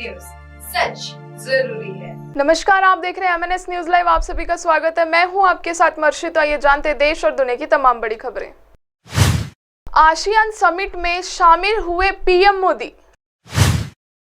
News, सच जरूरी है। नमस्कार, आप देख रहे हैं MNS न्यूज लाइव। आप सभी का स्वागत है। मैं हूं आपके साथ मर्शिता। ये जानते देश और दुनिया की तमाम बड़ी खबरें। आसियान समिट में शामिल हुए पीएम मोदी।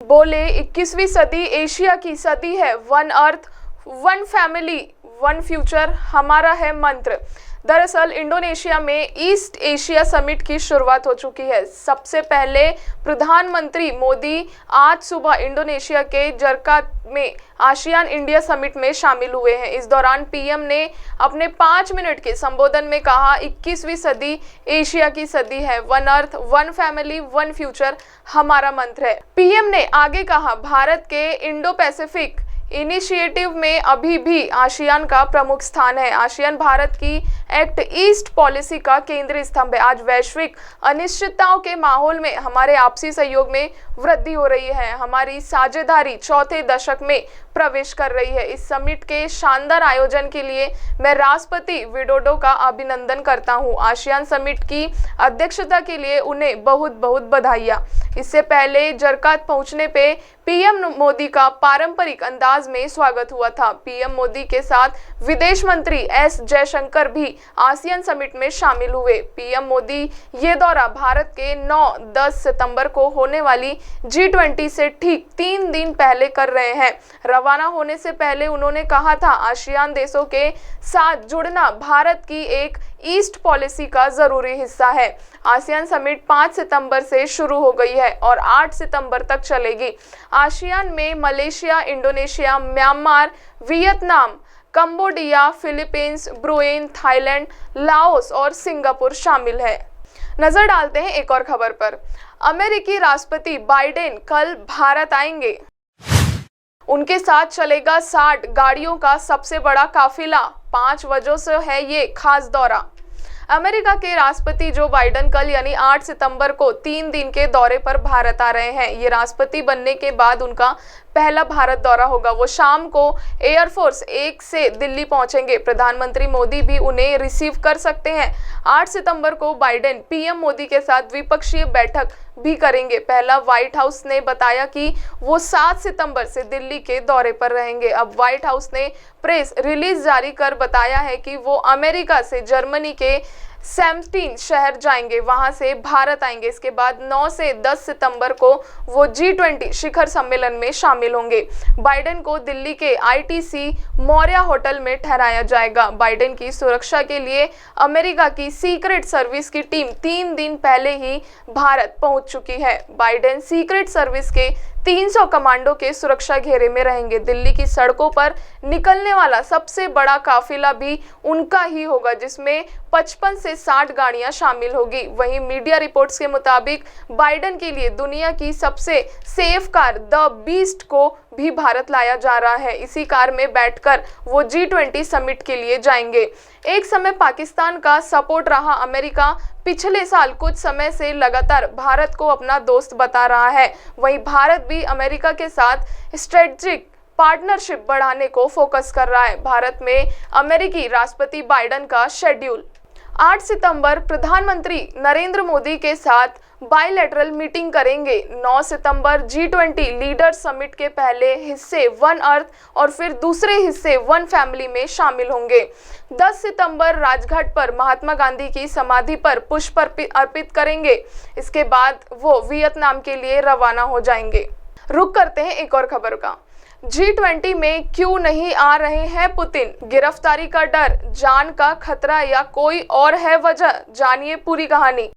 बोले 21वीं सदी एशिया की सदी है। One earth, one family, one future हमारा है मंत्र। दरअसल इंडोनेशिया में ईस्ट एशिया समिट की शुरुआत हो चुकी है। सबसे पहले प्रधानमंत्री मोदी आज सुबह इंडोनेशिया के जकार्ता में आसियान इंडिया समिट में शामिल हुए हैं। इस दौरान पीएम ने अपने 5 मिनट के संबोधन में कहा, 21वीं सदी एशिया की सदी है। One earth, one family, one future हमारा मंत्र है। पीएम ने आगे कहा, भारत के इंडो पैसिफिक इनिशिएटिव में अभी भी आसियान का प्रमुख स्थान है। आसियान भारत की एक्ट ईस्ट पॉलिसी का केंद्रीय स्तंभ है। आज वैश्विक अनिश्चितताओं के माहौल में हमारे आपसी सहयोग में वृद्धि हो रही है। हमारी साझेदारी चौथे दशक में प्रवेश कर रही है। इस समिट के शानदार आयोजन के लिए मैं राष्ट्रपति विडोडो का अभिनंदन करता हूं। आसियान समिट की अध्यक्षता के लिए उन्हें बहुत बहुत बधाइयां। इससे पहले जकार्ता पहुंचने पे पीएम मोदी का पारंपरिक अंदाज में स्वागत हुआ था। पीएम मोदी के साथ विदेश मंत्री एस जयशंकर भी आसियान समिट में शामिल हुए। पीएम मोदी ये दौरा भारत के 9-10 सितंबर को होने वाली G20 से ठीक 3 दिन पहले कर रहे हैं। रवाना होने से पहले उन्होंने कहा था, आसियान देशों के साथ जुड़ना भारत की एक ईस्ट पॉलिसी का जरूरी हिस्सा है। आसियान समिट 5 सितंबर से शुरू हो गई है और 8 सितंबर तक चलेगी। आसियान में Malaysia, Indonesia, Myanmar, Vietnam, Cambodia, Philippines, Brunei, Thailand, Laos और सिंगापुर शामिल है। नजर डालते हैं एक और खबर पर। अमेरिकी राष्ट्रपति बाइडेन कल भारत आएंगे। उनके साथ चलेगा 60 गाड़ियों का सबसे बड़ा काफिला। 5 वजहों से है ये खास दौरा। अमेरिका के राष्ट्रपति जो बाइडेन कल यानी 8 सितंबर को 3 दिन के दौरे पर भारत आ रहे हैं। ये राष्ट्रपति बनने के बाद उनका पहला भारत दौरा होगा। वो शाम को एयरफोर्स 1 से दिल्ली पहुंचेंगे। प्रधानमंत्री मोदी भी उन्हें रिसीव कर सकते हैं। 8 सितंबर को बाइडेन पीएम मोदी के साथ द्विपक्षीय बैठक भी करेंगे। पहला व्हाइट हाउस ने बताया कि वो 7 सितंबर से दिल्ली के दौरे पर रहेंगे। अब व्हाइट हाउस ने प्रेस रिलीज जारी कर बताया है कि वो अमेरिका से जर्मनी के सैम्पटीन शहर जाएंगे, वहां से भारत आएंगे। इसके बाद 9 से 10 सितंबर को वो G20 शिखर सम्मेलन में शामिल होंगे। बाइडेन को दिल्ली के ITC मौर्या होटल में ठहराया जाएगा। बाइडेन की सुरक्षा के लिए अमेरिका की सीक्रेट सर्विस की टीम 3 दिन पहले ही भारत पहुंच चुकी है। बाइडेन सीक्रेट सर्विस के 300 कमांडो के सुरक्षा घेरे में रहेंगे। दिल्ली की सड़कों पर निकलने वाला सबसे बड़ा काफिला भी उनका ही होगा, जिसमें 55 से 60 गाड़ियां शामिल होगी। वहीं मीडिया रिपोर्ट्स के मुताबिक बाइडेन के लिए दुनिया की सबसे सेफ कार द बीस्ट को भी भारत लाया जा रहा है। इसी कार में बैठकर वो G20 समिट के लिए जाएंगे। एक समय पाकिस्तान का सपोर्ट रहा अमेरिका पिछले साल कुछ समय से लगातार भारत को अपना दोस्त बता रहा है। वहीं भारत भी अमेरिका के साथ स्ट्रेटेजिक पार्टनरशिप बढ़ाने को फोकस कर रहा है। भारत में अमेरिकी राष्ट्रपति बाइडेन का शेड्यूल 8 सितंबर प्रधानमंत्री नरेंद्र मोदी के साथ बायलैटरल मीटिंग करेंगे। 9 सितंबर G20 लीडर समिट के पहले हिस्से वन अर्थ और फिर दूसरे हिस्से वन फैमिली में शामिल होंगे। 10 सितंबर राजघाट पर महात्मा गांधी की समाधि पर पुष्प अर्पित करेंगे। इसके बाद वो वियतनाम के लिए रवाना हो जाएंगे। रुक करते हैं एक और खबर का। G20 में क्यों नहीं आ रहे हैं पुतिन? गिरफ्तारी का डर, जान का खतरा या कोई और है वजह? जानिए पूरी कहानी।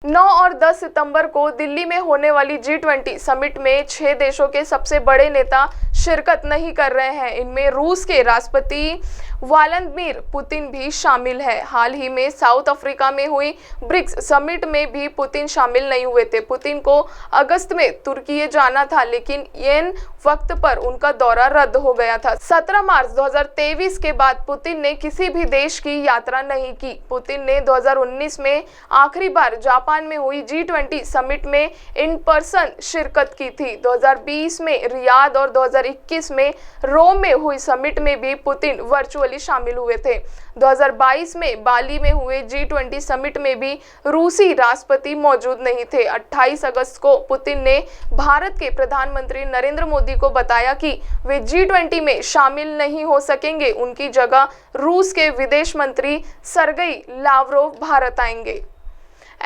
9 और 10 सितंबर को दिल्ली में होने वाली G20 समिट में 6 देशों के सबसे बड़े नेता शिरकत नहीं कर रहे हैं। इनमें रूस के राष्ट्रपति व्लादिमीर पुतिन भी शामिल है। हाल ही में साउथ अफ्रीका में हुई ब्रिक्स समिट में भी पुतिन शामिल नहीं हुए थे। पुतिन को अगस्त में तुर्की जाना था, लेकिन इन वक्त पर उनका दौरा रद्द हो गया था। 17 मार्च 2023 के बाद पुतिन ने किसी भी देश की यात्रा नहीं की। पुतिन ने 2019 में आखिरी बार जापान में हुई G20 समिट में इन पर्सन शिरकत की थी। 2020 में रियाद और 2021 में रोम में हुई समिट में भी पुतिन वर्चुअली कोहली शामिल हुए थे। 2022 में बाली में हुए G20 समिट में भी रूसी राष्ट्रपति मौजूद नहीं थे। 28 अगस्त को पुतिन ने भारत के प्रधानमंत्री नरेंद्र मोदी को बताया कि वे G20 में शामिल नहीं हो सकेंगे, उनकी जगह रूस के विदेश मंत्री सर्गेई लावरोव भारत आएंगे।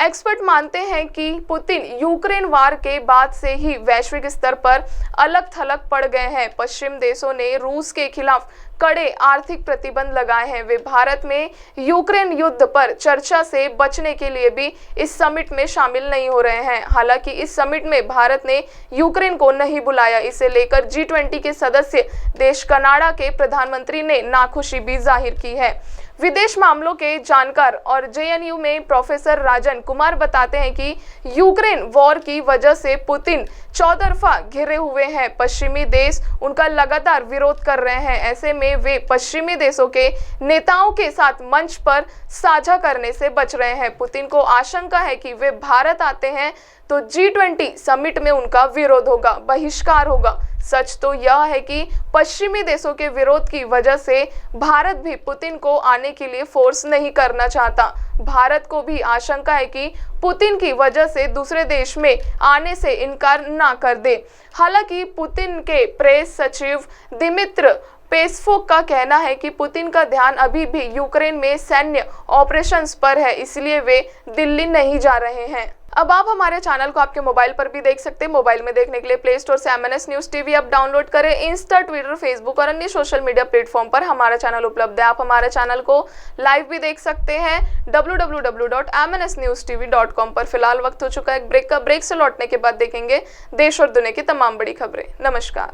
एक्सपर्ट मानते हैं कि पुतिन यूक्रेन वार के बाद से ही वैश्विक स्तर पर अलग थलग पड़ गए हैं। पश्चिम देशों ने रूस के खिलाफ कड़े आर्थिक प्रतिबंध लगाए हैं। वे भारत में यूक्रेन युद्ध पर चर्चा से बचने के लिए भी इस समिट में शामिल नहीं हो रहे हैं। हालांकि इस समिट में भारत ने यूक्रेन को नहीं बुलाया। इसे लेकर G20 के सदस्य देश कनाडा के प्रधानमंत्री ने नाखुशी भी जाहिर की है। विदेश मामलों के जानकार और JNU में प्रोफेसर राजन कुमार बताते हैं कि यूक्रेन वॉर की वजह से पुतिन चौतरफा घिरे हुए हैं। पश्चिमी देश उनका लगातार विरोध कर रहे हैं। ऐसे में वे पश्चिमी देशों के नेताओं के साथ मंच पर साझा करने से बच रहे हैं। पुतिन को आशंका है कि वे भारत आते हैं तो G20 समिट में उनका विरोध होगा, बहिष्कार होगा। सच तो यह है कि पश्चिमी देशों के विरोध की वजह से भारत भी पुतिन को आने के लिए फोर्स नहीं करना चाहता। भारत को भी आशंका है कि पुतिन की वजह से दूसरे देश में आने से इनकार ना कर दे। हालांकि पुतिन के प्रेस सचिव दिमित्र पेस्कोव का कहना है कि पुतिन का ध्यान अभी भी यूक्रेन में सैन्य ऑपरेशंस पर है, इसलिए वे दिल्ली नहीं जा रहे हैं। अब आप हमारे चैनल को आपके मोबाइल पर भी देख सकते हैं। मोबाइल में देखने के लिए प्ले स्टोर से MNS news TV app download करें। इंस्टा, ट्विटर, फेसबुक और अन्य सोशल मीडिया प्लेटफॉर्म पर हमारा चैनल उपलब्ध है। आप हमारे चैनल को लाइव भी देख सकते हैं www.mnsnewstv.com पर। फिलहाल वक्त हो चुका है एक ब्रेक का। ब्रेक से लौटने के बाद देखेंगे देश और दुनिया की तमाम बड़ी खबरें। नमस्कार।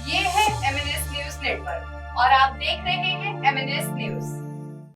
ये है MNS न्यूज नेटवर्क और आप देख रहे हैं